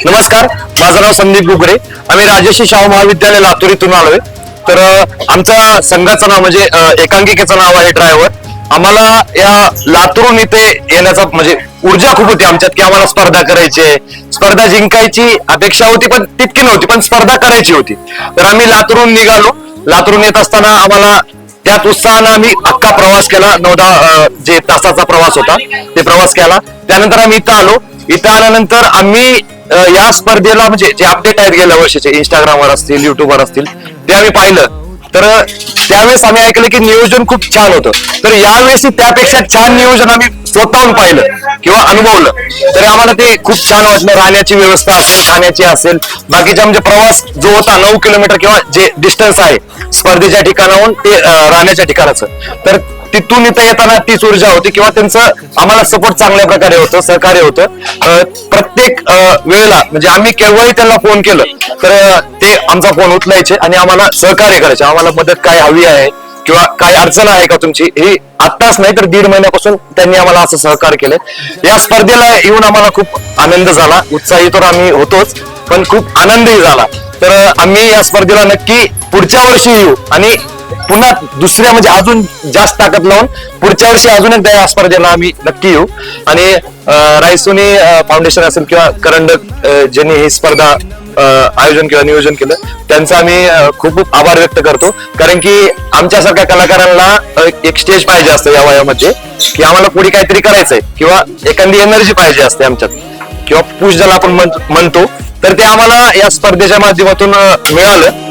नमस्कार, माझं नाव संदीप गुगरे. आम्ही राजर्षी शाहू महाविद्यालय लातूर इथून आलोय. तर आमच्या संघाचं नाव म्हणजे एकांकिकेचं नाव आहे ड्रायव्हर. आम्हाला या लातूरून इथे येण्याचा म्हणजे ऊर्जा खूप होती आमच्यात की आम्हाला स्पर्धा करायची आहे. स्पर्धा जिंकायची अपेक्षा होती पण तितकी नव्हती, पण स्पर्धा करायची होती. तर आम्ही लातूरून निघालो. लातूरून येत असताना आम्हाला त्यात उत्साहानं आम्ही अख्खा प्रवास केला. 9-10 जे तासाचा प्रवास होता ते प्रवास केला. त्यानंतर आम्ही इथं आलो. इथं आल्यानंतर आम्ही या स्पर्धेला म्हणजे जे अपडेट आहेत गेल्या वर्षीचे इंस्टाग्रामवर असतील, युट्यूबवर असतील, ते आम्ही पाहिलं. तर त्यावेळेस आम्ही ऐकलं की नियोजन खूप छान होतं. तर यावेळेस त्यापेक्षा छान नियोजन आम्ही स्वतःहून पाहिलं किंवा अनुभवलं. तरी आम्हाला ते खूप छान वाटलं. राहण्याची व्यवस्था असेल, खाण्याची असेल, बाकीचा म्हणजे प्रवास जो होता 9 किलोमीटर किंवा जे डिस्टन्स आहे स्पर्धेच्या ठिकाणाहून ते राहण्याच्या ठिकाणाचं, तर तिथून इथं येताना तीच ऊर्जा होती किंवा त्यांचं आम्हाला सपोर्ट चांगल्या प्रकारे होतं, सहकार्य होतं. प्रत्येक वेळेला म्हणजे आम्ही केव्हाही त्यांना फोन केलं तर ते आमचा फोन उचलायचे आणि आम्हाला सहकार्य करायचे. आम्हाला मदत काय हवी आहे किंवा काय अडचण आहे का तुमची, ही आत्ताच नाही तर 1.5 महिन्यापासून त्यांनी आम्हाला असं सहकार्य केलं. या स्पर्धेला येऊन आम्हाला खूप आनंद झाला. उत्साही तर आम्ही होतोच, पण खूप आनंदही झाला. तर आम्ही या स्पर्धेला नक्की पुढच्या वर्षी येऊ आणि पुन्हा दुसऱ्या म्हणजे अजून जास्त ताकद लावून पुढच्या वर्षी अजून एकदा या स्पर्धेला आम्ही नक्की येऊ. आणि रायसोनी फाउंडेशन असेल किंवा करंडक ज्यांनी ही स्पर्धा आयोजन किंवा नियोजन केलं त्यांचा आम्ही खूप खूप आभार व्यक्त करतो. कारण की आमच्यासारख्या कलाकारांना एक स्टेज पाहिजे असतं या वयामध्ये की आम्हाला पुढे काहीतरी करायचंय किंवा एखादी एनर्जी पाहिजे असते आमच्यात किंवा पुश ज्याला आपण म्हणतो, तर ते आम्हाला या स्पर्धेच्या माध्यमातून मिळालं.